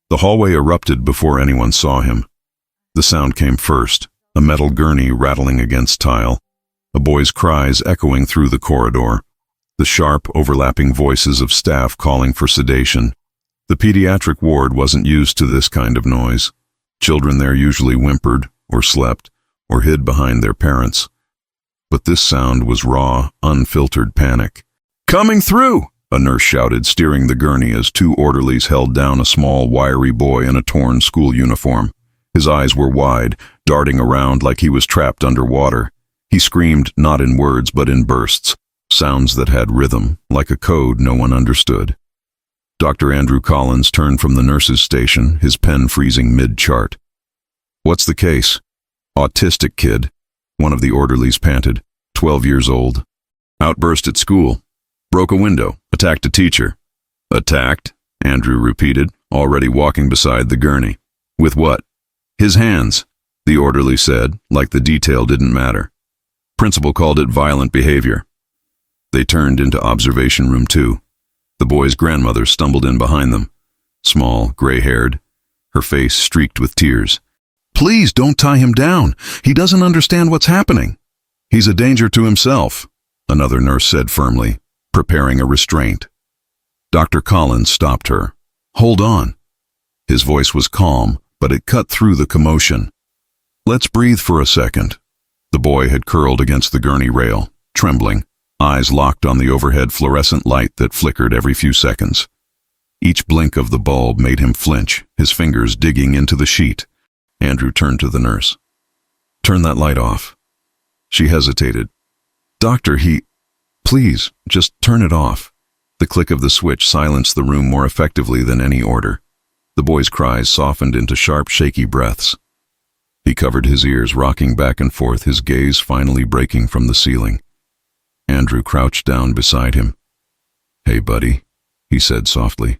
The hallway erupted before anyone saw him. The sound came first, a metal gurney rattling against tile, a boy's cries echoing through the corridor, the sharp, overlapping voices of staff calling for sedation. The pediatric ward wasn't used to this kind of noise. Children there usually whimpered, or slept, or hid behind their parents. But this sound was raw, unfiltered panic. "Coming through!" a nurse shouted, steering the gurney as two orderlies held down a small, wiry boy in a torn school uniform. His eyes were wide, darting around like he was trapped underwater. He screamed not in words but in bursts, sounds that had rhythm, like a code no one understood. Dr. Andrew Collins turned from the nurse's station, his pen freezing mid-chart. "What's the case?" "Autistic kid," one of the orderlies panted, 12 years old. "Outburst at school. Broke a window, attacked a teacher." "Attacked?" Andrew repeated, already walking beside the gurney. "With what?" "His hands," the orderly said, like the detail didn't matter. "Principal called it violent behavior." They turned into observation room 2. The boy's grandmother stumbled in behind them, small, gray-haired, her face streaked with tears. "Please don't tie him down. He doesn't understand what's happening." "He's a danger to himself," another nurse said firmly, preparing a restraint. Dr. Collins stopped her. "Hold on." His voice was calm, but it cut through the commotion. "Let's breathe for a second." The boy had curled against the gurney rail, trembling, eyes locked on the overhead fluorescent light that flickered every few seconds. Each blink of the bulb made him flinch, his fingers digging into the sheet. Andrew turned to the nurse. "Turn that light off." She hesitated. "Doctor, Please, just turn it off." The click of the switch silenced the room more effectively than any order. The boy's cries softened into sharp, shaky breaths. He covered his ears, rocking back and forth, his gaze finally breaking from the ceiling. Andrew crouched down beside him. "Hey, buddy," he said softly.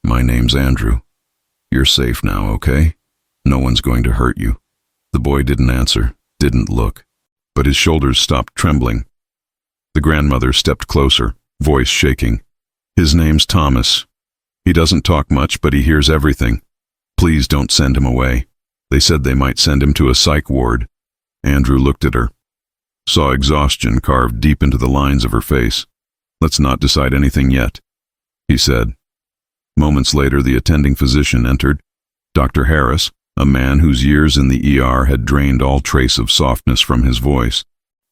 "My name's Andrew. You're safe now, okay? No one's going to hurt you." The boy didn't answer, didn't look, but his shoulders stopped trembling. The grandmother stepped closer, voice shaking. "His name's Thomas. He doesn't talk much, but he hears everything. Please don't send him away. They said they might send him to a psych ward." Andrew looked at her, saw exhaustion carved deep into the lines of her face. "Let's not decide anything yet," he said. Moments later, the attending physician entered, Dr. Harris, a man whose years in the ER had drained all trace of softness from his voice.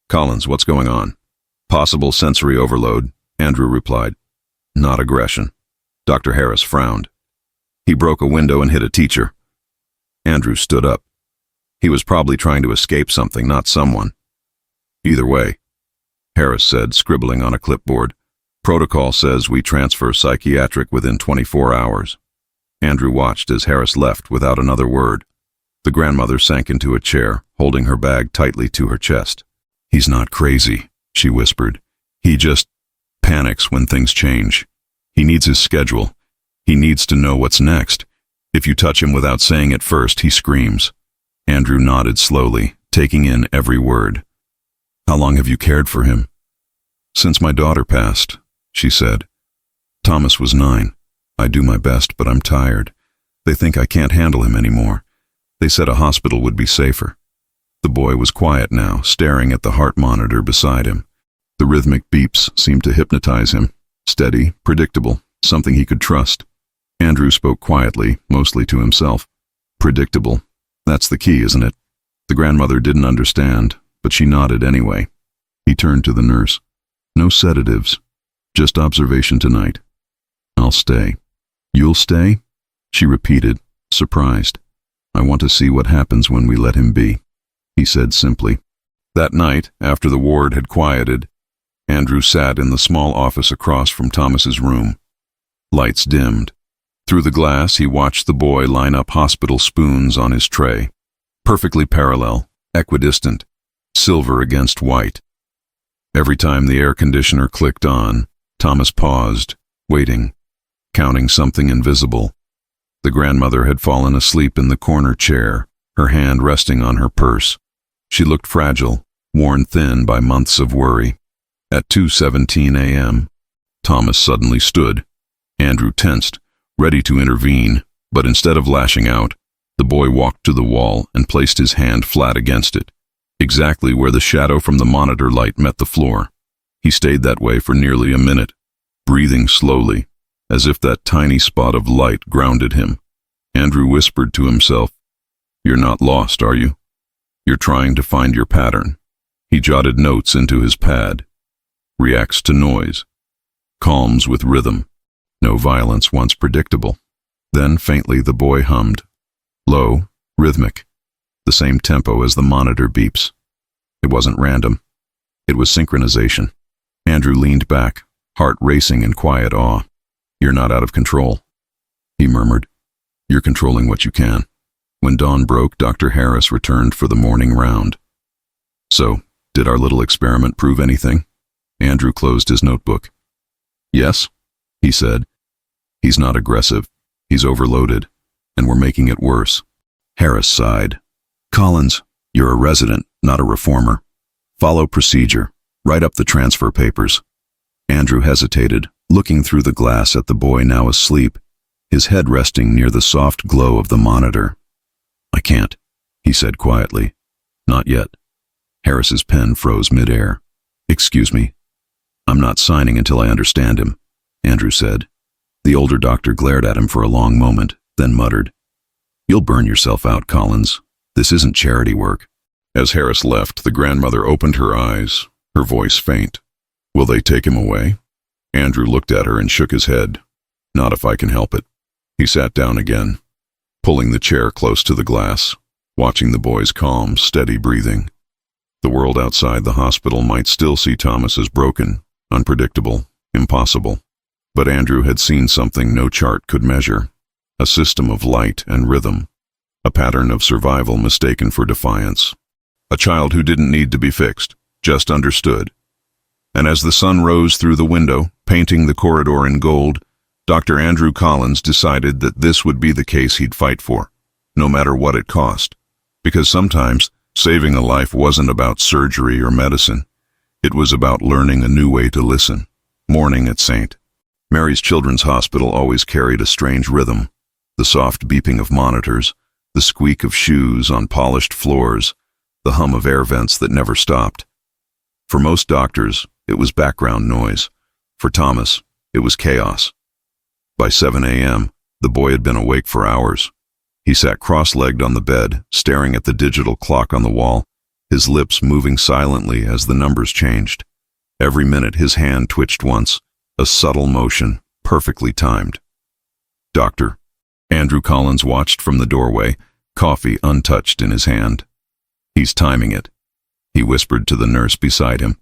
"Collins, what's going on?" "Possible sensory overload," Andrew replied. "Not aggression." Dr. Harris frowned. "He broke a window and hit a teacher." Andrew stood up. "He was probably trying to escape something, not someone." "Either way," Harris said, scribbling on a clipboard, "protocol says we transfer psychiatric within 24 hours. Andrew watched as Harris left without another word. The grandmother sank into a chair, holding her bag tightly to her chest. "He's not crazy," she whispered. "He just panics when things change. He needs his schedule. He needs to know what's next. If you touch him without saying it first, he screams." Andrew nodded slowly, taking in every word. "How long have you cared for him?" "Since my daughter passed," she said. "Thomas was 9. I do my best, but I'm tired. They think I can't handle him anymore. They said a hospital would be safer." The boy was quiet now, staring at the heart monitor beside him. The rhythmic beeps seemed to hypnotize him. Steady, predictable, something he could trust. Andrew spoke quietly, mostly to himself. "Predictable. That's the key, isn't it?" The grandmother didn't understand, but she nodded anyway. He turned to the nurse. "No sedatives. Just observation tonight. I'll stay." "You'll stay?" she repeated, surprised. "I want to see what happens when we let him be," he said simply. That night, after the ward had quieted, Andrew sat in the small office across from Thomas's room. Lights dimmed. Through the glass, he watched the boy line up hospital spoons on his tray. Perfectly parallel, equidistant, silver against white. Every time the air conditioner clicked on, Thomas paused, waiting, counting something invisible. The grandmother had fallen asleep in the corner chair, her hand resting on her purse. She looked fragile, worn thin by months of worry. At 2:17 a.m., Thomas suddenly stood. Andrew tensed, ready to intervene, But instead of lashing out, the boy walked to the wall and placed his hand flat against it, exactly where the shadow from the monitor light met the floor. He stayed that way for nearly a minute, breathing slowly, as if that tiny spot of light grounded him. Andrew whispered to himself, "You're not lost, are you? You're trying to find your pattern." He jotted notes into his pad. Reacts to noise. Calms with rhythm. No violence once predictable. Then faintly the boy hummed. Low, rhythmic. The same tempo as the monitor beeps. It wasn't random. It was synchronization. Andrew leaned back, heart racing in quiet awe. "You're not out of control," he murmured. "You're controlling what you can." When dawn broke, Dr. Harris returned for the morning round. "So, did our little experiment prove anything?" Andrew closed his notebook. "Yes," he said. "He's not aggressive. He's overloaded, and we're making it worse." Harris sighed. "Collins, you're a resident, not a reformer. Follow procedure. Write up the transfer papers." Andrew hesitated, looking through the glass at the boy now asleep, his head resting near the soft glow of the monitor. "I can't," he said quietly. "Not yet." Harris's pen froze midair. "Excuse me. I'm not signing until I understand him," Andrew said. The older doctor glared at him for a long moment, then muttered, "You'll burn yourself out, Collins. This isn't charity work." As Harris left, the grandmother opened her eyes, her voice faint. "Will they take him away?" Andrew looked at her and shook his head. "Not if I can help it." He sat down again, pulling the chair close to the glass, watching the boy's calm, steady breathing. The world outside the hospital might still see Thomas as broken, unpredictable, impossible. But Andrew had seen something no chart could measure. A system of light and rhythm. A pattern of survival mistaken for defiance. A child who didn't need to be fixed, just understood. And as the sun rose through the window, painting the corridor in gold, Dr. Andrew Collins decided that this would be the case he'd fight for, no matter what it cost. Because sometimes, saving a life wasn't about surgery or medicine. It was about learning a new way to listen. Morning at St. Mary's Children's Hospital always carried a strange rhythm. The soft beeping of monitors, the squeak of shoes on polished floors, the hum of air vents that never stopped. For most doctors, it was background noise. For Thomas, it was chaos. By 7 a.m., the boy had been awake for hours. He sat cross-legged on the bed, staring at the digital clock on the wall, his lips moving silently as the numbers changed. Every minute his hand twitched once, a subtle motion, perfectly timed. "Doctor." Andrew Collins watched from the doorway, coffee untouched in his hand. "He's timing it," he whispered to the nurse beside him.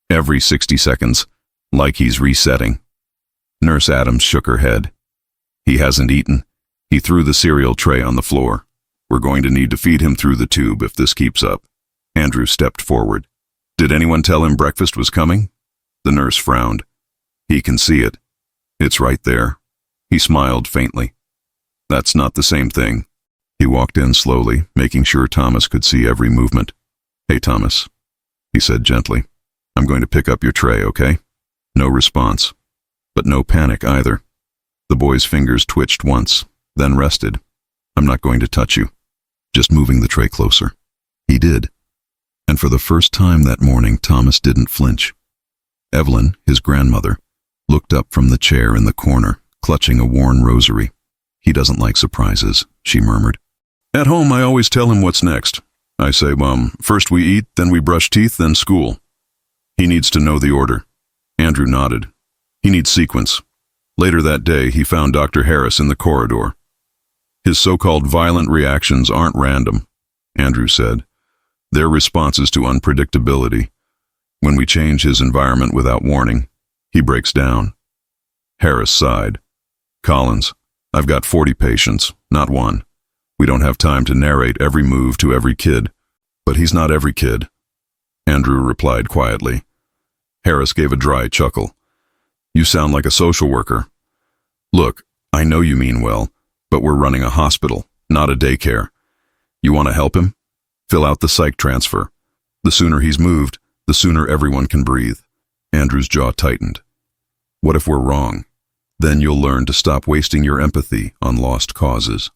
"Every 60 seconds, like he's resetting." Nurse Adams shook her head. "He hasn't eaten." He threw the cereal tray on the floor. "We're going to need to feed him through the tube if this keeps up." Andrew stepped forward. "Did anyone tell him breakfast was coming?" The nurse frowned. "He can see it. It's right there." He smiled faintly. "That's not the same thing." He walked in slowly, making sure Thomas could see every movement. "Hey, Thomas," he said gently. "I'm going to pick up your tray, okay?" No response. But no panic either. The boy's fingers twitched once, then rested. "I'm not going to touch you. Just moving the tray closer." He did. And for the first time that morning, Thomas didn't flinch. Evelyn, his grandmother, looked up from the chair in the corner, clutching a worn rosary. "He doesn't like surprises," she murmured. "At home, I always tell him what's next. I say, first we eat, then we brush teeth, then school. He needs to know the order." Andrew nodded. "He needs sequence." Later that day, he found Dr. Harris in the corridor. "His so-called violent reactions aren't random," Andrew said. "They're responses to unpredictability. When we change his environment without warning, he breaks down." Harris sighed. "Collins, I've got 40 patients, not one. We don't have time to narrate every move to every kid." "But he's not every kid," Andrew replied quietly. Harris gave a dry chuckle. "You sound like a social worker." "Look, I know you mean well, but we're running a hospital, not a daycare. You want to help him? Fill out the psych transfer. The sooner he's moved, the sooner everyone can breathe." Andrew's jaw tightened. "What if we're wrong?" Then you'll learn to stop wasting your empathy on lost causes.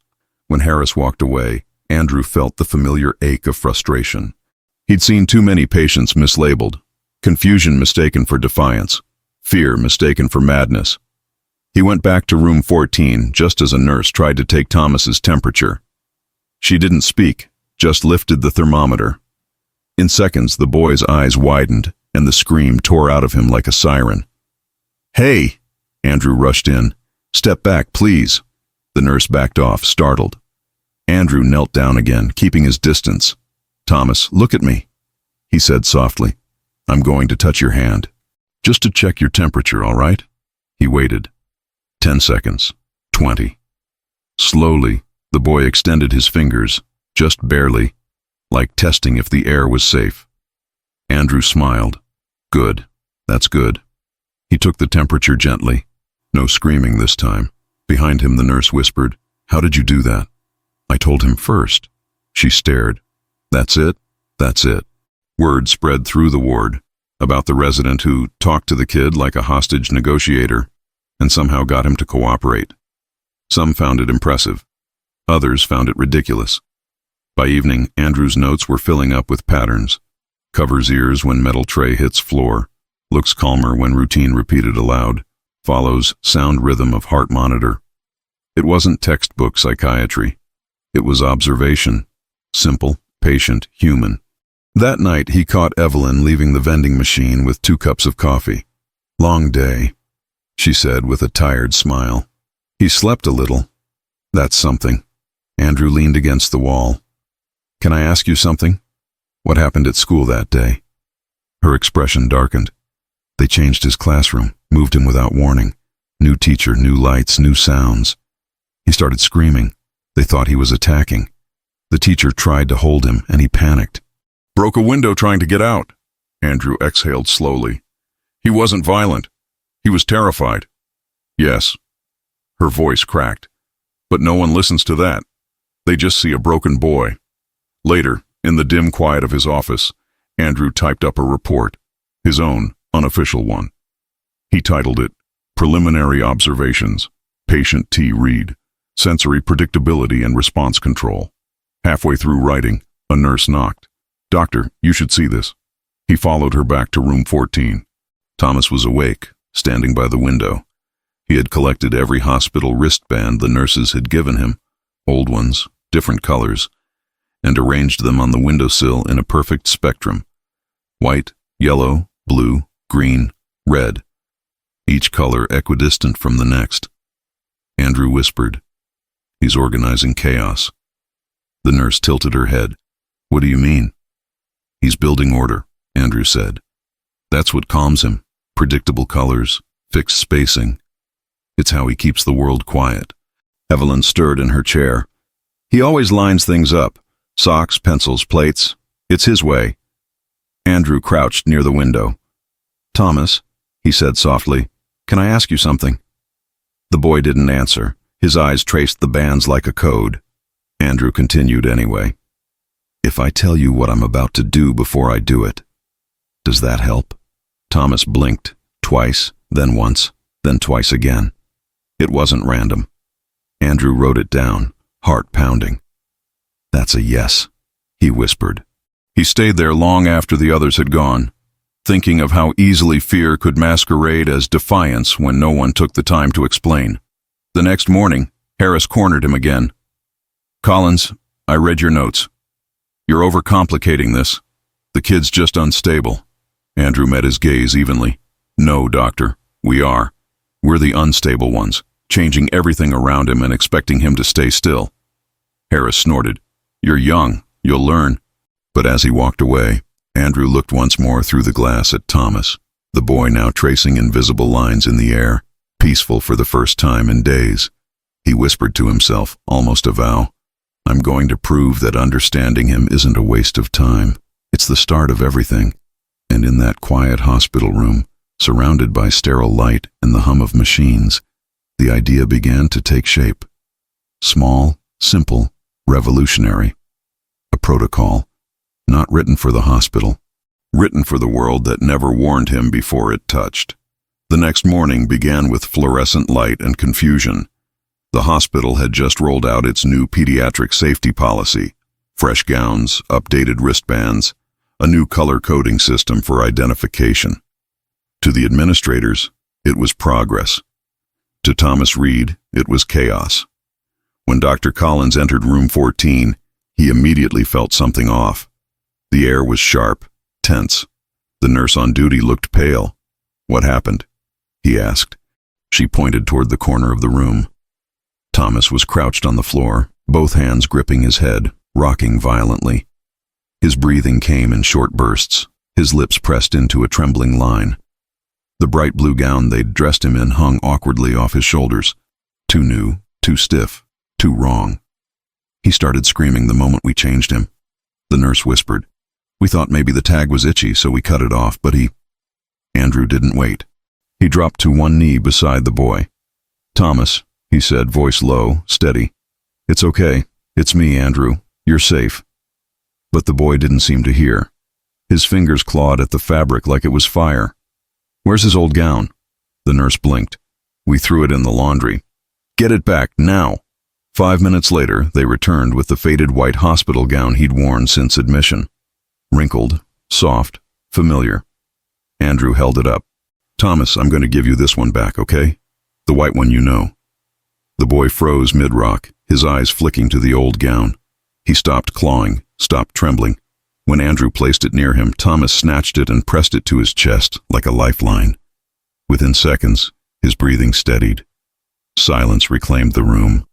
When Harris walked away, Andrew felt the familiar ache of frustration. He'd seen too many patients mislabeled, confusion mistaken for defiance, fear mistaken for madness. He went back to room 14 just as a nurse tried to take Thomas's temperature. She didn't speak, just lifted the thermometer. In seconds, the boy's eyes widened, and the scream tore out of him like a siren. "Hey!" Andrew rushed in. "Step back, please." The nurse backed off, startled. Andrew knelt down again, keeping his distance. "Thomas, look at me," he said softly. "I'm going to touch your hand. Just to check your temperature, all right?" He waited. 10 seconds. 20. Slowly, the boy extended his fingers, just barely, like testing if the air was safe. Andrew smiled. "Good. That's good." He took the temperature gently. No screaming this time. Behind him, the nurse whispered, "How did you do that?" "I told him first." She stared. "That's it? That's it." Word spread through the ward about the resident who talked to the kid like a hostage negotiator and somehow got him to cooperate. Some found it impressive. Others found it ridiculous. By evening, Andrew's notes were filling up with patterns. Covers ears when metal tray hits floor. Looks calmer when routine repeated aloud. Follows sound rhythm of heart monitor. It wasn't textbook psychiatry. It was observation. Simple, patient, human. That night, he caught Evelyn leaving the vending machine with 2 cups of coffee. "Long day," she said with a tired smile. "He slept a little." "That's something." Andrew leaned against the wall. "Can I ask you something? What happened at school that day?" Her expression darkened. "They changed his classroom, moved him without warning. New teacher, new lights, new sounds. He started screaming. They thought he was attacking. The teacher tried to hold him, and he panicked. Broke a window trying to get out." Andrew exhaled slowly. "He wasn't violent. He was terrified." "Yes." Her voice cracked. "But no one listens to that. They just see a broken boy." Later, in the dim quiet of his office, Andrew typed up a report, his own, unofficial one. He titled it, "Preliminary Observations, Patient T. Reed, Sensory Predictability and Response Control." Halfway through writing, a nurse knocked. "Doctor, you should see this." He followed her back to room 14. Thomas was awake, standing by the window. He had collected every hospital wristband the nurses had given him, old ones, different colors, and arranged them on the windowsill in a perfect spectrum. White, yellow, blue, green, red, each color equidistant from the next. Andrew whispered, "He's organizing chaos." The nurse tilted her head. "What do you mean?" "He's building order," Andrew said. "That's what calms him. Predictable colors, fixed spacing. It's how he keeps the world quiet." Evelyn stirred in her chair. "He always lines things up. Socks, pencils, plates. It's his way." Andrew crouched near the window. "Thomas," he said softly, "can I ask you something?" The boy didn't answer. His eyes traced the bands like a code. Andrew continued anyway. "If I tell you what I'm about to do before I do it, does that help?" Thomas blinked, twice, then once, then twice again. It wasn't random. Andrew wrote it down, heart pounding. "That's a yes," he whispered. He stayed there long after the others had gone, thinking of how easily fear could masquerade as defiance when no one took the time to explain. The next morning, Harris cornered him again. "Collins, I read your notes. You're overcomplicating this. The kid's just unstable." Andrew met his gaze evenly. "No, doctor, we are. We're the unstable ones, changing everything around him and expecting him to stay still." Harris snorted. "You're young. You'll learn." But as he walked away, Andrew looked once more through the glass at Thomas, the boy now tracing invisible lines in the air, peaceful for the first time in days. He whispered to himself, almost a vow, "I'm going to prove that understanding him isn't a waste of time. It's the start of everything." And in that quiet hospital room, surrounded by sterile light and the hum of machines, the idea began to take shape. Small, simple, revolutionary. A protocol, not written for the hospital, written for the world that never warned him before it touched. The next morning began with fluorescent light and confusion. The hospital had just rolled out its new pediatric safety policy: fresh gowns, updated wristbands, a new color coding system for identification. To the administrators, it was progress. To Thomas Reed, it was chaos. When Dr. Collins entered room 14, he immediately felt something off. The air was sharp, tense. The nurse on duty looked pale. "What happened?" he asked. She pointed toward the corner of the room. Thomas was crouched on the floor, both hands gripping his head, rocking violently. His breathing came in short bursts, his lips pressed into a trembling line. The bright blue gown they'd dressed him in hung awkwardly off his shoulders. Too new, too stiff, too wrong. He started screaming the moment we changed him. The nurse whispered, "We thought maybe the tag was itchy, so we cut it off, but he—" Andrew didn't wait. He dropped to one knee beside the boy. "Thomas," he said, voice low, steady. "It's okay. It's me, Andrew. You're safe." But the boy didn't seem to hear. His fingers clawed at the fabric like it was fire. "Where's his old gown?" The nurse blinked. "We threw it in the laundry." "Get it back, now." 5 minutes later, they returned with the faded white hospital gown he'd worn since admission. Wrinkled, soft, familiar. Andrew held it up. "Thomas, I'm going to give you this one back, okay? The white one you know." The boy froze mid-rock, his eyes flicking to the old gown. He stopped clawing, stopped trembling. When Andrew placed it near him, Thomas snatched it and pressed it to his chest like a lifeline. Within seconds, his breathing steadied. Silence reclaimed the room.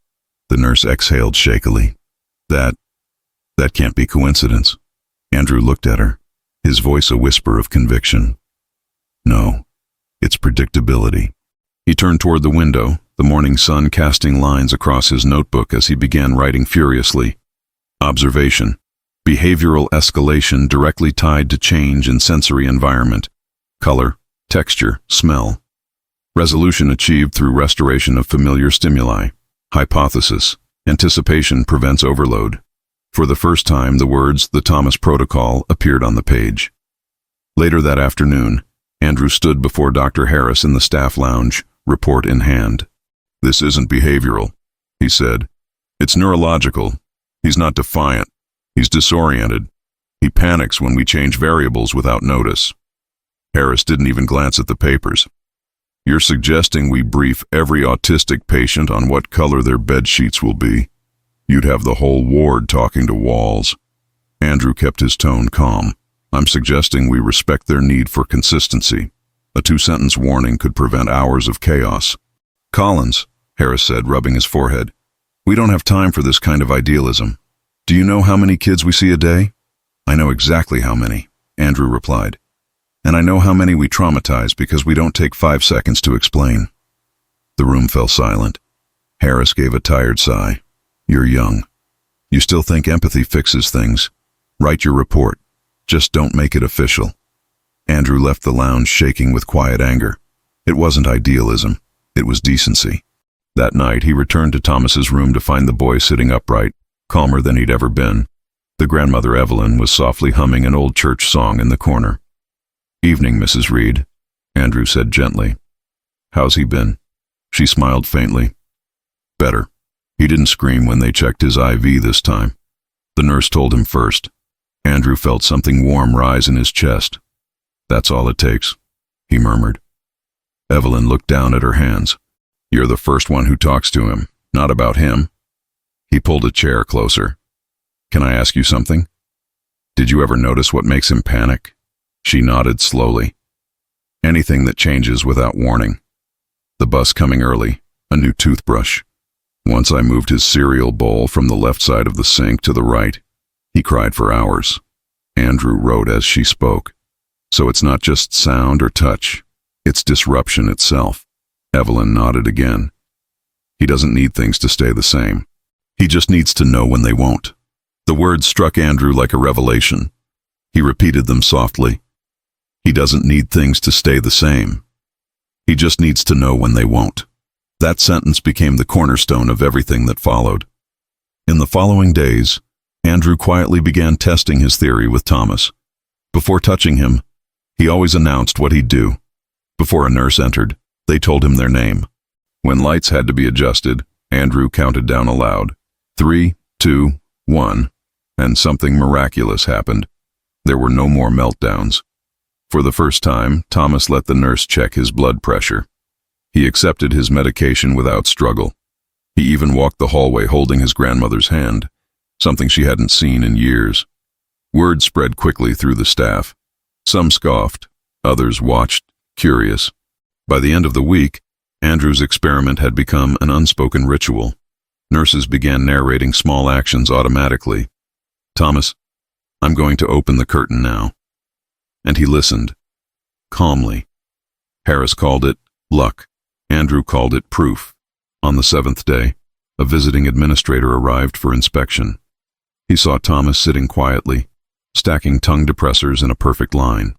The nurse exhaled shakily. That can't be coincidence." Andrew looked at her, his voice a whisper of conviction. "No, it's predictability." He turned toward the window, the morning sun casting lines across his notebook as he began writing furiously. Observation. Behavioral escalation directly tied to change in sensory environment. Color, texture, smell. Resolution achieved through restoration of familiar stimuli. Hypothesis. Anticipation prevents overload. For the first time, the words, "The Thomas Protocol," appeared on the page. Later that afternoon, Andrew stood before Dr. Harris in the staff lounge, report in hand. "This isn't behavioral," he said. "It's neurological. He's not defiant. He's disoriented. He panics when we change variables without notice." Harris didn't even glance at the papers. "You're suggesting we brief every autistic patient on what color their bed sheets will be? You'd have the whole ward talking to walls." Andrew kept his tone calm. "I'm suggesting we respect their need for consistency. A 2-sentence warning could prevent hours of chaos." "Collins," Harris said, rubbing his forehead, "we don't have time for this kind of idealism. Do you know how many kids we see a day?" "I know exactly how many," Andrew replied. "And I know how many we traumatize because we don't take 5 seconds to explain." The room fell silent. Harris gave a tired sigh. "You're young. You still think empathy fixes things. Write your report. Just don't make it official." Andrew left the lounge shaking with quiet anger. It wasn't idealism. It was decency. That night, he returned to Thomas's room to find the boy sitting upright, calmer than he'd ever been. The grandmother, Evelyn, was softly humming an old church song in the corner. "Evening, Mrs. Reed," Andrew said gently. "How's he been?" She smiled faintly. "Better. He didn't scream when they checked his IV this time. The nurse told him first." Andrew felt something warm rise in his chest. "That's all it takes," he murmured. Evelyn looked down at her hands. "You're the first one who talks to him, not about him." He pulled a chair closer. "Can I ask you something? Did you ever notice what makes him panic?" She nodded slowly. "Anything that changes without warning. The bus coming early, a new toothbrush. Once I moved his cereal bowl from the left side of the sink to the right. He cried for hours." Andrew wrote as she spoke. "So it's not just sound or touch. It's disruption itself." Evelyn nodded again. "He doesn't need things to stay the same. He just needs to know when they won't." The words struck Andrew like a revelation. He repeated them softly. "He doesn't need things to stay the same. He just needs to know when they won't." That sentence became the cornerstone of everything that followed. In the following days, Andrew quietly began testing his theory with Thomas. Before touching him, he always announced what he'd do. Before a nurse entered, they told him their name. When lights had to be adjusted, Andrew counted down aloud. 3, 2, 1, and something miraculous happened. There were no more meltdowns. For the first time, Thomas let the nurse check his blood pressure. He accepted his medication without struggle. He even walked the hallway holding his grandmother's hand, something she hadn't seen in years. Word spread quickly through the staff. Some scoffed, others watched, curious. By the end of the week, Andrew's experiment had become an unspoken ritual. Nurses began narrating small actions automatically. "Thomas, I'm going to open the curtain now." And he listened, calmly. Harris called it luck. Andrew called it proof. On the 7th day, a visiting administrator arrived for inspection. He saw Thomas sitting quietly, stacking tongue depressors in a perfect line.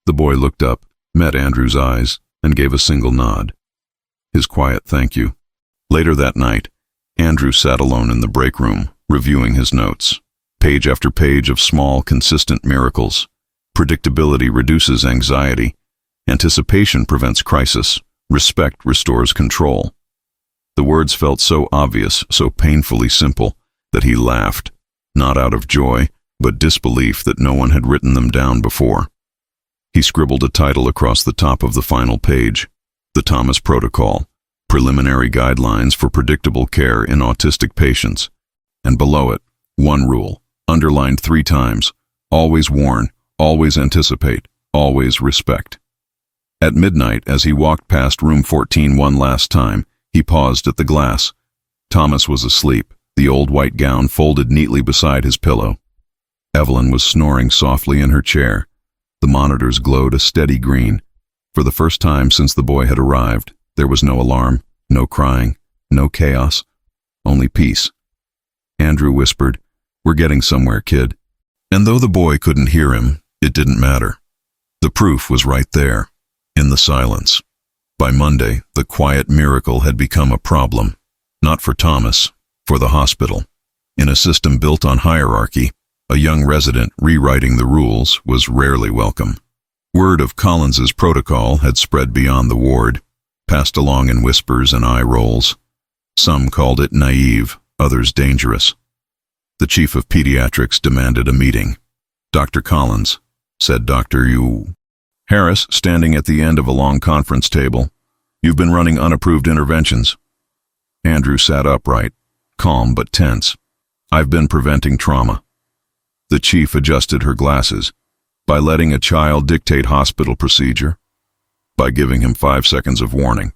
The boy looked up, met Andrew's eyes, and gave a single nod. His quiet thank you. Later that night, Andrew sat alone in the break room, reviewing his notes. Page after page of small, consistent miracles. Predictability reduces anxiety. Anticipation prevents crisis. Respect restores control. The words felt so obvious, so painfully simple, that he laughed, not out of joy, but disbelief that no one had written them down before. He scribbled a title across the top of the final page: The Thomas Protocol, Preliminary Guidelines for Predictable Care in Autistic Patients. And below it, one rule, underlined 3 times: always warn, always anticipate, always respect. At midnight, as he walked past room 14 one last time, he paused at the glass. Thomas was asleep, the old white gown folded neatly beside his pillow. Evelyn was snoring softly in her chair. The monitors glowed a steady green. For the first time since the boy had arrived, there was no alarm, no crying, no chaos, only peace. Andrew whispered, "We're getting somewhere, kid." And though the boy couldn't hear him, it didn't matter. The proof was right there, in the silence. By Monday, the quiet miracle had become a problem. Not for Thomas, for the hospital. In a system built on hierarchy, a young resident rewriting the rules was rarely welcome. Word of Collins's protocol had spread beyond the ward, passed along in whispers and eye rolls. Some called it naive, others dangerous. The chief of pediatrics demanded a meeting. "Dr. Collins," said Dr. Harris, standing at the end of a long conference table, "You've been running unapproved interventions." Andrew sat upright, calm but tense. "I've been preventing trauma." The chief adjusted her glasses. "By letting a child dictate hospital procedure?" "By giving him 5 seconds of warning,"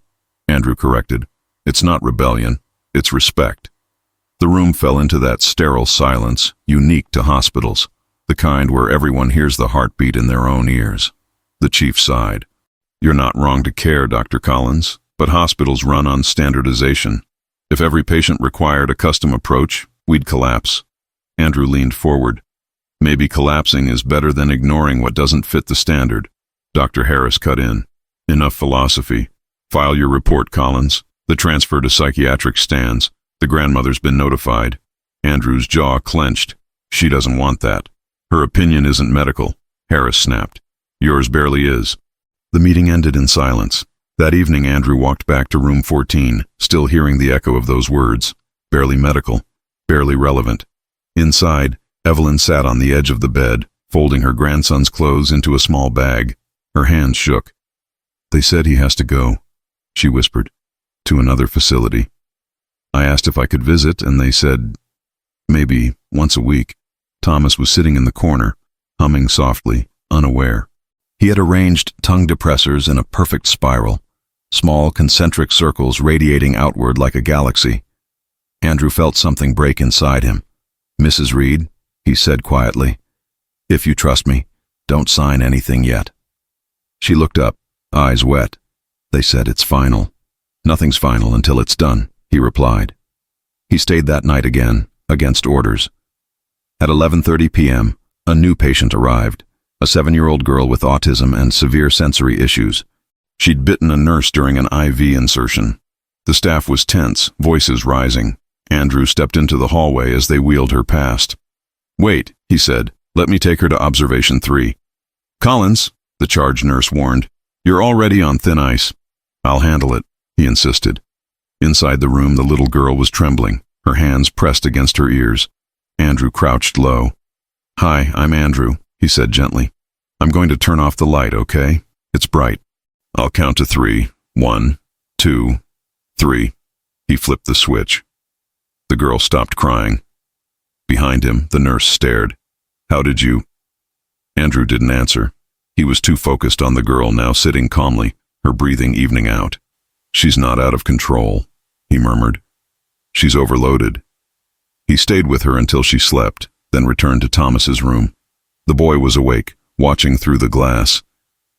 Andrew corrected. "It's not rebellion, it's respect." The room fell into that sterile silence, unique to hospitals, the kind where everyone hears the heartbeat in their own ears. The chief sighed. "You're not wrong to care, Dr. Collins, but hospitals run on standardization. If every patient required a custom approach, we'd collapse." Andrew leaned forward. "Maybe collapsing is better than ignoring what doesn't fit the standard." Dr. Harris cut in. "Enough philosophy. File your report, Collins. The transfer to psychiatric stands. The grandmother's been notified." Andrew's jaw clenched. "She doesn't want that. Her opinion isn't medical," Harris snapped. "Yours barely is." The meeting ended in silence. That evening, Andrew walked back to room 14, still hearing the echo of those words. Barely medical, barely relevant. Inside, Evelyn sat on the edge of the bed, folding her grandson's clothes into a small bag. Her hands shook. "They said he has to go," she whispered, "to another facility. I asked if I could visit, and they said maybe once a week." Thomas was sitting in the corner, humming softly, unaware. He had arranged tongue depressors in a perfect spiral, small concentric circles radiating outward like a galaxy. Andrew felt something break inside him. "Mrs. Reed," he said quietly, "if you trust me, don't sign anything yet." She looked up, eyes wet. "They said it's final." "Nothing's final until it's done," he replied. He stayed that night again, against orders. At 11:30 p.m., a new patient arrived, a 7-year-old girl with autism and severe sensory issues. She'd bitten a nurse during an IV insertion. The staff was tense, voices rising. Andrew stepped into the hallway as they wheeled her past. "Wait," he said, "let me take her to observation 3. "Collins," the charge nurse warned, You're already on thin ice. I'll handle it, he insisted. Inside the room, the little girl was trembling, her hands pressed against her ears. Andrew crouched low. Hi, I'm Andrew, he said gently. I'm going to turn off the light, okay? It's bright. I'll count to 3. 1, 2, 3. He flipped the switch. The girl stopped crying. Behind him, the nurse stared. How did you? Andrew didn't answer. He was too focused on the girl now sitting calmly, her breathing evening out. She's not out of control, he murmured. She's overloaded. He stayed with her until she slept, then returned to Thomas's room. The boy was awake, watching through the glass.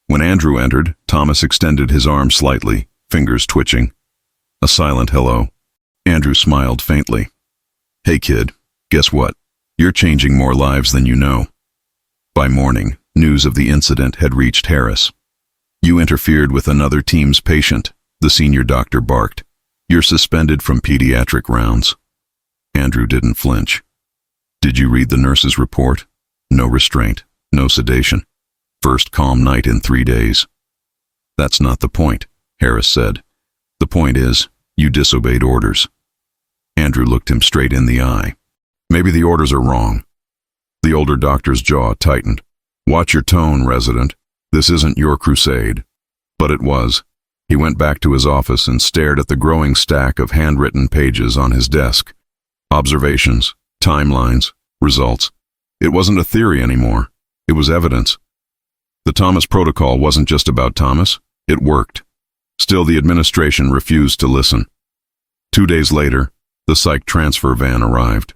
When Andrew entered, Thomas extended his arm slightly, fingers twitching. A silent hello. Andrew smiled faintly. Hey kid, guess what? You're changing more lives than you know. By morning, news of the incident had reached Harris. You interfered with another team's patient, the senior doctor barked. You're suspended from pediatric rounds. Andrew didn't flinch. Did you read the nurse's report? No restraint, no sedation. First calm night in 3 days. That's not the point, Harris said. The point is, you disobeyed orders. Andrew looked him straight in the eye. Maybe the orders are wrong. The older doctor's jaw tightened. Watch your tone, resident. This isn't your crusade. But it was. He went back to his office and stared at the growing stack of handwritten pages on his desk. Observations, timelines, results. It wasn't a theory anymore. It was evidence. The Thomas protocol wasn't just about Thomas. It worked. Still, the administration refused to listen. 2 days later, the psych transfer van arrived.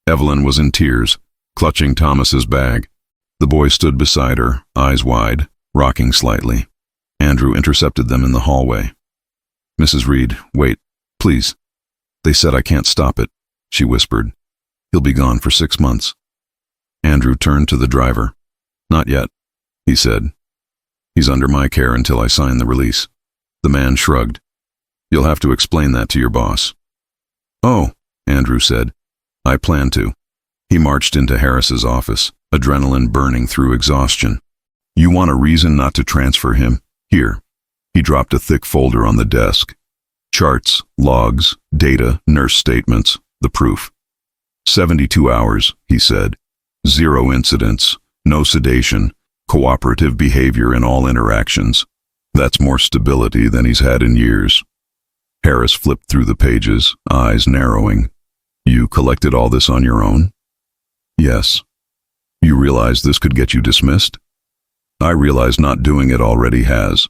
Evelyn was in tears, clutching Thomas's bag. The boy stood beside her, eyes wide, rocking slightly. Andrew intercepted them in the hallway. Mrs. Reed, wait, please. They said I can't stop it, she whispered. He'll be gone for 6 months. Andrew turned to the driver. Not yet, he said. He's under my care until I sign the release. The man shrugged. You'll have to explain that to your boss. Oh, Andrew said. I plan to. He marched into Harris's office, adrenaline burning through exhaustion. You want a reason not to transfer him? Here. He dropped a thick folder on the desk. Charts, logs, data, nurse statements, the proof. 72 hours, he said. 0 incidents, no sedation, cooperative behavior in all interactions. That's more stability than he's had in years. Harris flipped through the pages, eyes narrowing. You collected all this on your own? Yes. You realize this could get you dismissed? I realize not doing it already has.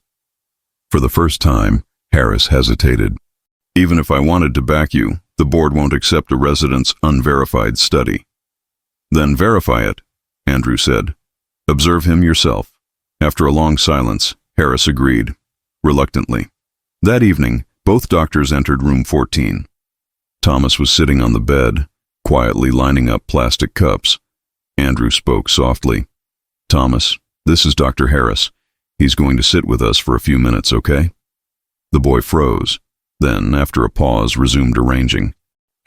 For the first time, Harris hesitated. Even if I wanted to back you, the board won't accept a resident's unverified study. Then verify it, Andrew said. Observe him yourself. After a long silence, Harris agreed, reluctantly. That evening, both doctors entered room 14. Thomas was sitting on the bed, quietly lining up plastic cups. Andrew spoke softly. Thomas, this is Dr. Harris. He's going to sit with us for a few minutes, okay? The boy froze, then, after a pause, resumed arranging.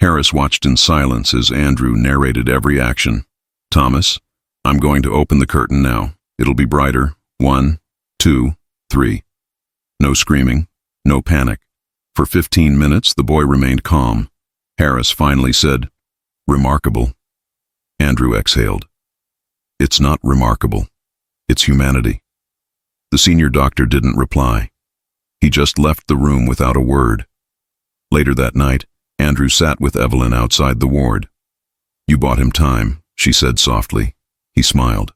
Harris watched in silence as Andrew narrated every action. Thomas, I'm going to open the curtain now. It'll be brighter. 1, 2, 3. No screaming, no panic. For 15 minutes, the boy remained calm. Harris finally said, Remarkable. Andrew exhaled. It's not remarkable. It's humanity. The senior doctor didn't reply. He just left the room without a word. Later that night, Andrew sat with Evelyn outside the ward. You bought him time, she said softly. He smiled.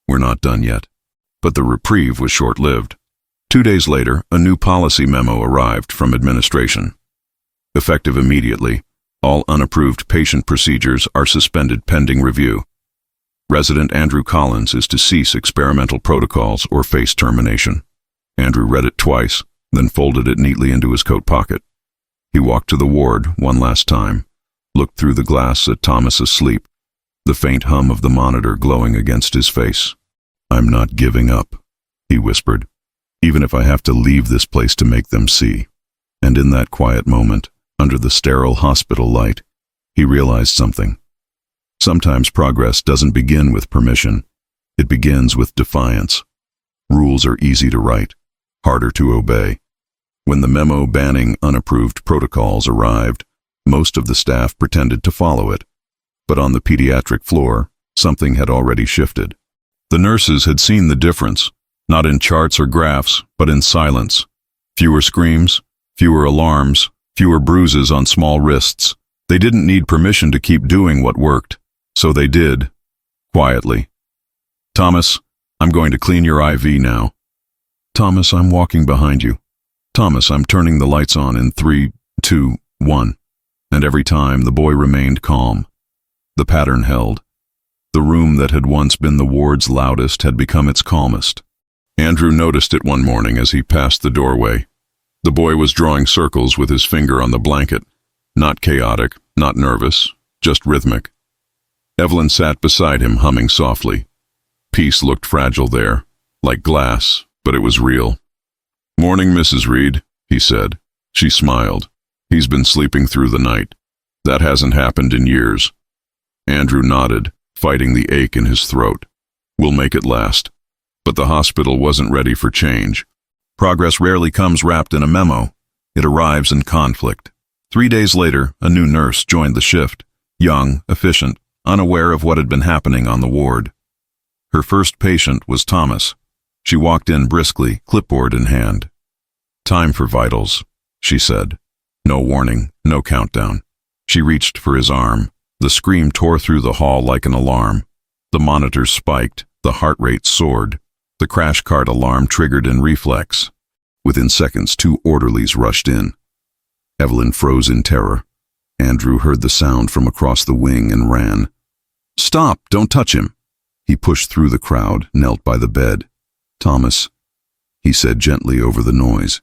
We're not done yet. But the reprieve was short-lived. 2 days later, a new policy memo arrived from administration. Effective immediately, all unapproved patient procedures are suspended pending review. Resident Andrew Collins is to cease experimental protocols or face termination. Andrew read it twice, then folded it neatly into his coat pocket. He walked to the ward one last time, looked through the glass at Thomas asleep, the faint hum of the monitor glowing against his face. I'm not giving up, he whispered, even if I have to leave this place to make them see. And in that quiet moment, under the sterile hospital light, he realized something. Sometimes progress doesn't begin with permission. It begins with defiance. Rules are easy to write. harder to obey. When the memo banning unapproved protocols arrived, most of the staff pretended to follow it. But on the pediatric floor, something had already shifted. The nurses had seen the difference, not in charts or graphs, but in silence. Fewer screams, fewer alarms, fewer bruises on small wrists. They didn't need permission to keep doing what worked, so they did, quietly. "Thomas, I'm going to clean your IV now." "Thomas, I'm walking behind you." "Thomas, I'm turning the lights on in 3, 2, 1. And every time the boy remained calm. The pattern held. The room that had once been the ward's loudest had become its calmest. Andrew noticed it one morning as he passed the doorway. The boy was drawing circles with his finger on the blanket. Not chaotic, not nervous, just rhythmic. Evelyn sat beside him, humming softly. Peace looked fragile there, like glass, but it was real. "Morning, Mrs. Reed," he said. She smiled. "He's been sleeping through the night. That hasn't happened in years." Andrew nodded, fighting the ache in his throat. "We'll make it last." But the hospital wasn't ready for change. Progress rarely comes wrapped in a memo. It arrives in conflict. 3 days later, a new nurse joined the shift, young, efficient, unaware of what had been happening on the ward. Her first patient was Thomas. She walked in briskly, clipboard in hand. "Time for vitals," she said. No warning, no countdown. She reached for his arm. The scream tore through the hall like an alarm. The monitors spiked, the heart rate soared. The crash cart alarm triggered in reflex. Within seconds, 2 orderlies rushed in. Evelyn froze in terror. Andrew heard the sound from across the wing and ran. "Stop! Don't touch him!" He pushed through the crowd, knelt by the bed. "Thomas," he said gently over the noise.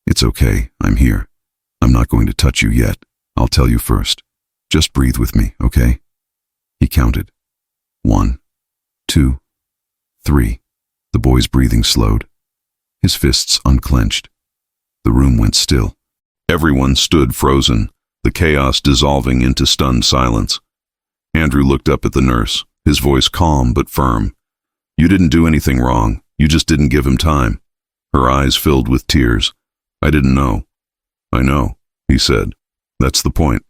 "It's okay, I'm here. I'm not going to touch you yet. I'll tell you first. Just breathe with me, okay?" He counted. 1, 2, 3. The boy's breathing slowed. His fists unclenched. The room went still. Everyone stood frozen, the chaos dissolving into stunned silence. Andrew looked up at the nurse, his voice calm but firm. "You didn't do anything wrong. You just didn't give him time." Her eyes filled with tears. "I didn't know." "I know," he said. "That's the point."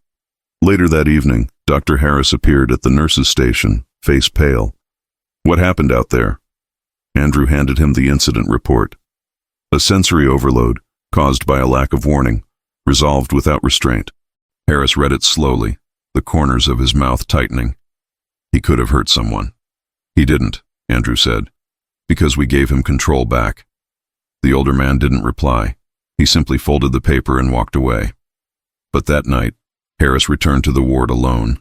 Later that evening, Dr. Harris appeared at the nurses' station, face pale. "What happened out there?" Andrew handed him the incident report. A sensory overload, caused by a lack of warning, resolved without restraint. Harris read it slowly, the corners of his mouth tightening. "He could have hurt someone." "He didn't," Andrew said, "because we gave him control back." The older man didn't reply. He simply folded the paper and walked away. But that night, Harris returned to the ward alone.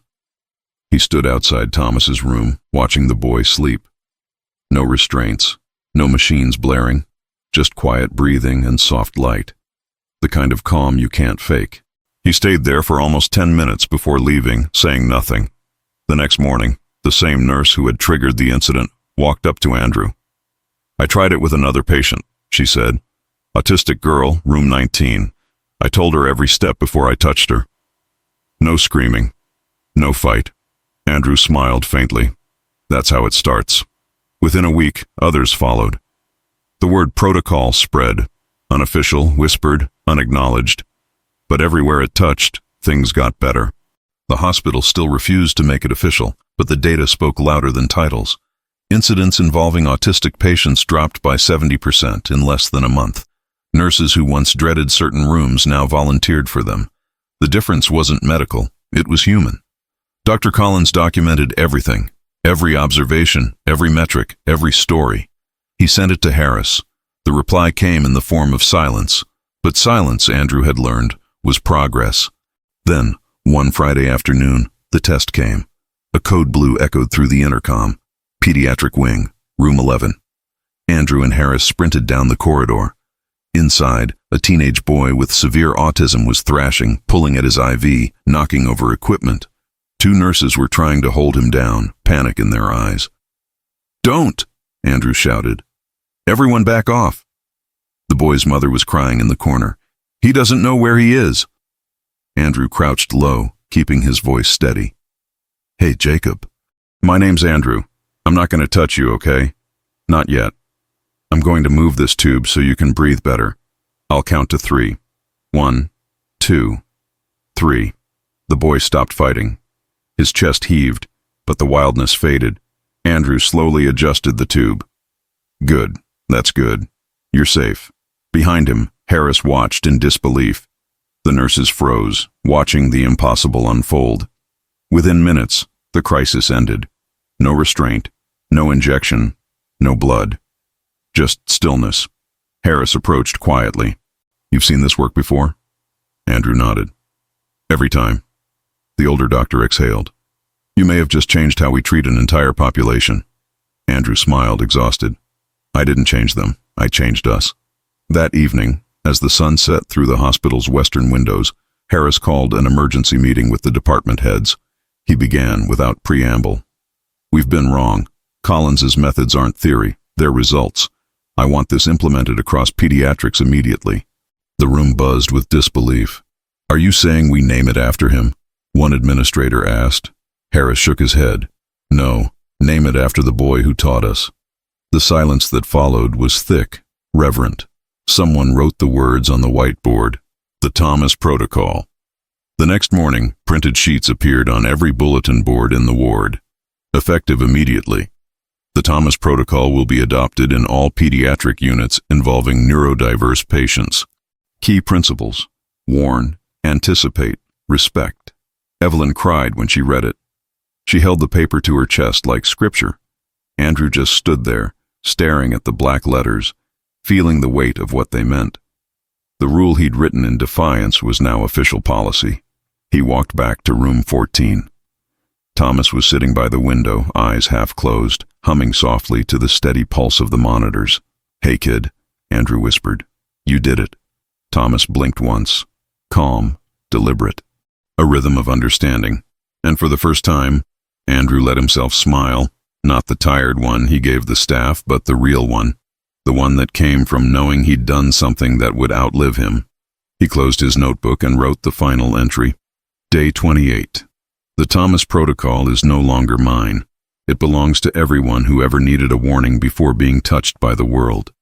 He stood outside Thomas's room, watching the boy sleep. No restraints, no machines blaring, just quiet breathing and soft light. The kind of calm you can't fake. He stayed there for almost 10 minutes before leaving, saying nothing. The next morning, the same nurse who had triggered the incident walked up to Andrew. "I tried it with another patient," she said. "Autistic girl, room 19. I told her every step before I touched her." No screaming. No fight. Andrew smiled faintly. That's how it starts. Within a week, others followed. The word protocol spread. Unofficial, whispered, unacknowledged. But everywhere it touched, things got better. The hospital still refused to make it official, but the data spoke louder than titles. Incidents involving autistic patients dropped by 70% in less than a month. Nurses who once dreaded certain rooms now volunteered for them. The difference wasn't medical, it was human. Dr. Collins documented everything, every observation, every metric, every story. He sent it to Harris. The reply came in the form of silence, but silence, Andrew had learned, was progress. Then, one Friday afternoon, the test came. A code blue echoed through the intercom. Pediatric wing, room 11. Andrew and Harris sprinted down the corridor. Inside, a teenage boy with severe autism was thrashing, pulling at his IV, knocking over equipment. 2 nurses were trying to hold him down, panic in their eyes. "Don't!" Andrew shouted. "Everyone back off." The boy's mother was crying in the corner. "He doesn't know where he is." Andrew crouched low, keeping his voice steady. "Hey, Jacob. My name's Andrew. I'm not going to touch you, okay? Not yet. I'm going to move this tube so you can breathe better. I'll count to 3. 1, 2, 3. The boy stopped fighting. His chest heaved, but the wildness faded. Andrew slowly adjusted the tube. Good. That's good. You're safe. Behind him, Harris watched in disbelief. The nurses froze, watching the impossible unfold. Within minutes, the crisis ended. No restraint, no injection, no blood. Just stillness. Harris approached quietly. You've seen this work before? Andrew nodded. Every time. The older doctor exhaled. You may have just changed how we treat an entire population. Andrew smiled, exhausted. I didn't change them. I changed us. That evening, as the sun set through the hospital's western windows, Harris called an emergency meeting with the department heads. He began without preamble. We've been wrong. Collins's methods aren't theory, they're results. I want this implemented across pediatrics immediately. The room buzzed with disbelief. Are you saying we name it after him? One administrator asked. Harris shook his head. No, name it after the boy who taught us. The silence that followed was thick, reverent. Someone wrote the words on the whiteboard. The Thomas Protocol. The next morning, printed sheets appeared on every bulletin board in the ward. Effective immediately. The Thomas Protocol will be adopted in all pediatric units involving neurodiverse patients. Key principles: warn, anticipate, respect. Evelyn cried when she read it. She held the paper to her chest like scripture. Andrew just stood there, staring at the black letters, feeling the weight of what they meant. The rule he'd written in defiance was now official policy. He walked back to room 14. Thomas was sitting by the window, eyes half closed, humming softly to the steady pulse of the monitors. Hey kid, Andrew whispered. You did it. Thomas blinked once. Calm, deliberate. A rhythm of understanding. And for the first time, Andrew let himself smile, not the tired one he gave the staff, but the real one. The one that came from knowing he'd done something that would outlive him. He closed his notebook and wrote the final entry. Day 28. The Thomas Protocol is no longer mine. It belongs to everyone who ever needed a warning before being touched by the world.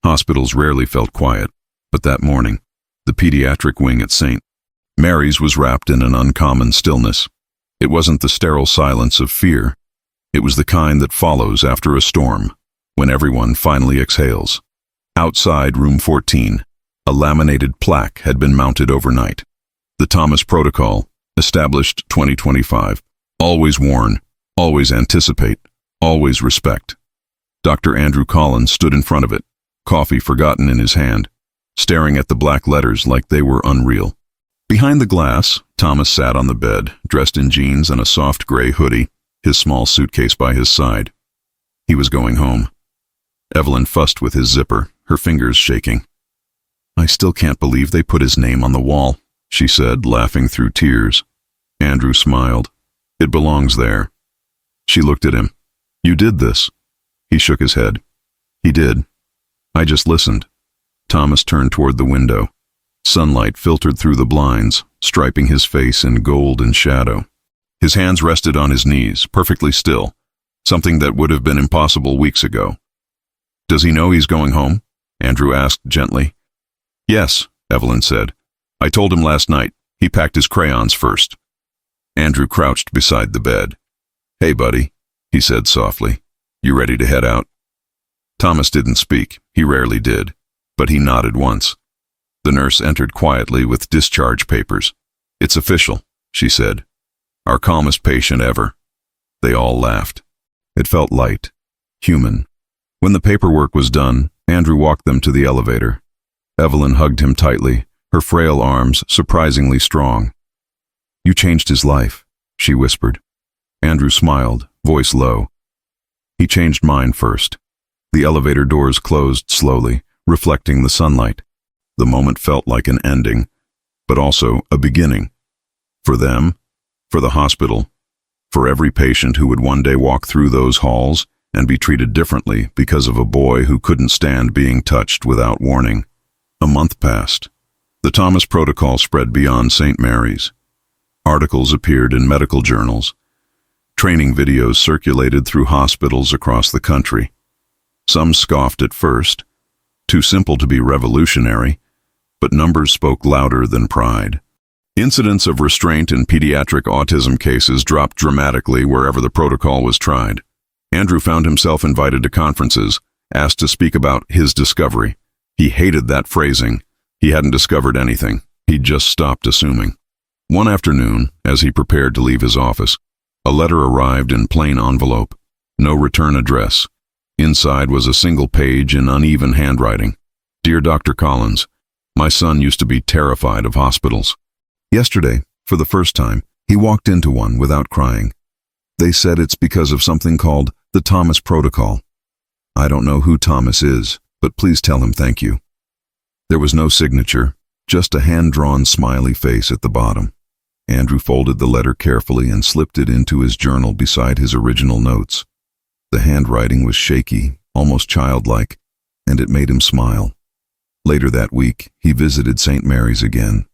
Hospitals rarely felt quiet, but that morning, the pediatric wing at St. Mary's was wrapped in an uncommon stillness. It wasn't the sterile silence of fear. It was the kind that follows after a storm, when everyone finally exhales. Outside room 14, a laminated plaque had been mounted overnight. The Thomas Protocol, established 2025. Always warn, always anticipate, always respect. Dr. Andrew Collins stood in front of it, coffee forgotten in his hand, staring at the black letters like they were unreal. Behind the glass, Thomas sat on the bed, dressed in jeans and a soft gray hoodie, his small suitcase by his side. He was going home. Evelyn fussed with his zipper, her fingers shaking. I still can't believe they put his name on the wall, she said, laughing through tears. Andrew smiled. It belongs there. She looked at him. You did this. He shook his head. He did. I just listened. Thomas turned toward the window. Sunlight filtered through the blinds, striping his face in gold and shadow. His hands rested on his knees, perfectly still, something that would have been impossible weeks ago. Does he know he's going home? Andrew asked gently. Yes, Evelyn said. I told him last night. He packed his crayons first. Andrew crouched beside the bed. Hey, buddy, he said softly. You ready to head out? Thomas didn't speak. He rarely did. But he nodded once. The nurse entered quietly with discharge papers. It's official, she said. Our calmest patient ever. They all laughed. It felt light, human. When the paperwork was done, Andrew walked them to the elevator. Evelyn hugged him tightly, her frail arms surprisingly strong. You changed his life, she whispered. Andrew smiled, voice low. He changed mine first. The elevator doors closed slowly, reflecting the sunlight. The moment felt like an ending, but also a beginning. For them, for the hospital, for every patient who would one day walk through those halls and be treated differently because of a boy who couldn't stand being touched without warning. A month passed. The Thomas Protocol spread beyond St. Mary's. Articles appeared in medical journals. Training videos circulated through hospitals across the country. Some scoffed at first, too simple to be revolutionary, but numbers spoke louder than pride. Incidents of restraint in pediatric autism cases dropped dramatically wherever the protocol was tried. Andrew found himself invited to conferences, asked to speak about his discovery. He hated that phrasing. He hadn't discovered anything. He'd just stopped assuming. One afternoon, as he prepared to leave his office, a letter arrived in plain envelope. No return address. Inside was a single page in uneven handwriting. Dear Dr. Collins, my son used to be terrified of hospitals. Yesterday, for the first time, he walked into one without crying. They said it's because of something called the Thomas Protocol. I don't know who Thomas is, but please tell him thank you. There was no signature, just a hand-drawn smiley face at the bottom. Andrew folded the letter carefully and slipped it into his journal beside his original notes. The handwriting was shaky, almost childlike, and it made him smile. Later that week, he visited St. Mary's again.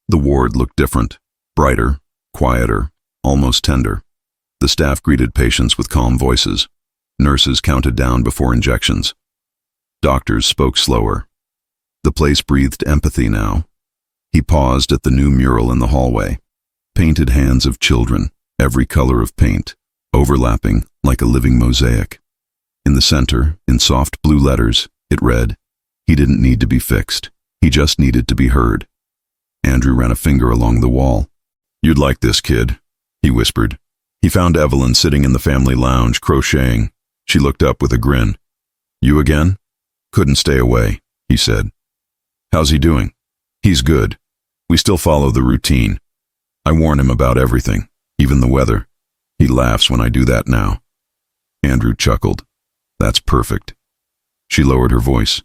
The ward looked different, brighter, quieter, almost tender. The staff greeted patients with calm voices. Nurses counted down before injections. Doctors spoke slower. The place breathed empathy now. He paused at the new mural in the hallway. Painted hands of children, every color of paint, overlapping like a living mosaic. In the center, in soft blue letters, it read, "He didn't need to be fixed. He just needed to be heard." Andrew ran a finger along the wall. "You'd like this, kid," he whispered. He found Evelyn sitting in the family lounge, crocheting. She looked up with a grin. "You again?" "Couldn't stay away," he said. "How's he doing?" "He's good. We still follow the routine. I warn him about everything, even the weather. He laughs when I do that now." Andrew chuckled. "That's perfect." She lowered her voice.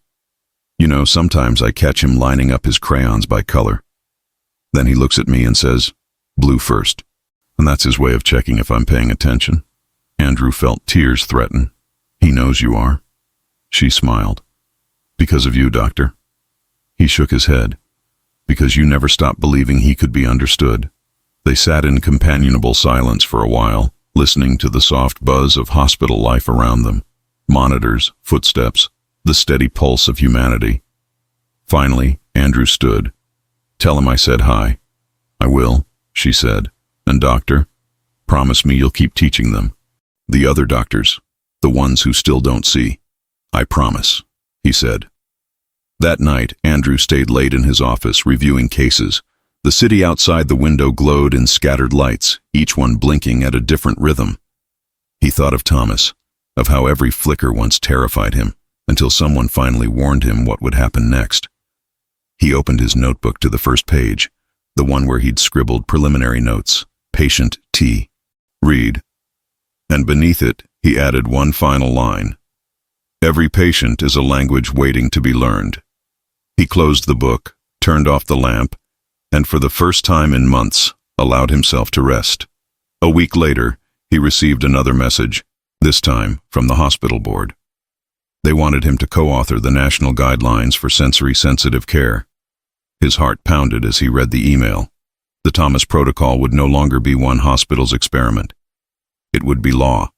"You know, sometimes I catch him lining up his crayons by color. Then he looks at me and says, 'Blue first.' And that's his way of checking if I'm paying attention." Andrew felt tears threaten. "He knows you are." She smiled. "Because of you, Doctor." He shook his head. "Because you never stopped believing he could be understood." They sat in companionable silence for a while, listening to the soft buzz of hospital life around them. Monitors, footsteps, the steady pulse of humanity. Finally, Andrew stood. "Tell him I said hi." "I will," she said. "And doctor, promise me you'll keep teaching them. The other doctors, the ones who still don't see." "I promise," he said. That night, Andrew stayed late in his office, reviewing cases. The city outside the window glowed in scattered lights, each one blinking at a different rhythm. He thought of Thomas, of how every flicker once terrified him, until someone finally warned him what would happen next. He opened his notebook to the first page, the one where he'd scribbled preliminary notes, "Patient T. Read." And beneath it, he added one final line. "Every patient is a language waiting to be learned." He closed the book, turned off the lamp, and for the first time in months, allowed himself to rest. A week later, he received another message, this time from the hospital board. They wanted him to co-author the national guidelines for sensory-sensitive care. His heart pounded as he read the email. The Thomas Protocol would no longer be one hospital's experiment. It would be law.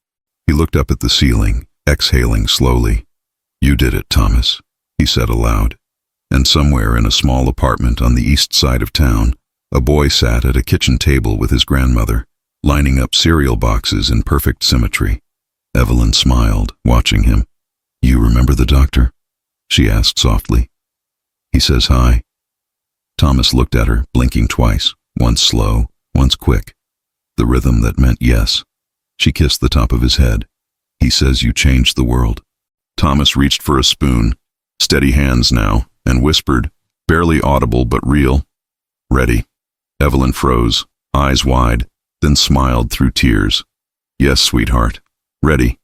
He looked up at the ceiling, exhaling slowly. "You did it, Thomas," he said aloud. And somewhere in a small apartment on the east side of town, a boy sat at a kitchen table with his grandmother, lining up cereal boxes in perfect symmetry. Evelyn smiled, watching him. "You remember the doctor?" she asked softly. "He says hi." Thomas looked at her, blinking twice, once slow, once quick. The rhythm that meant yes. She kissed the top of his head. "He says you changed the world." Thomas reached for a spoon, steady hands now, and whispered, barely audible but real, "Ready." Evelyn froze, eyes wide, then smiled through tears. "Yes, sweetheart. Ready."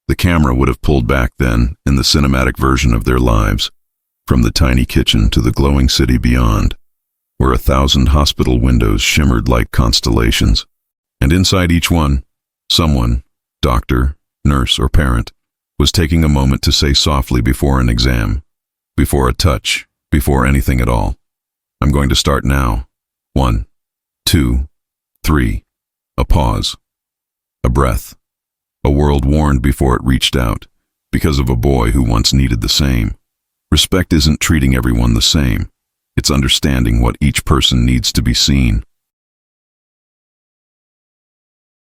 The camera would have pulled back then, in the cinematic version of their lives, from the tiny kitchen to the glowing city beyond, where 1,000 hospital windows shimmered like constellations. And inside each one, someone, doctor, nurse, or parent, was taking a moment to say softly before an exam, before a touch, before anything at all, "I'm going to start now. 1, 2, 3. A pause. A breath. A world warned before it reached out. because of a boy who once needed the same. Respect isn't treating everyone the same. It's understanding what each person needs to be seen.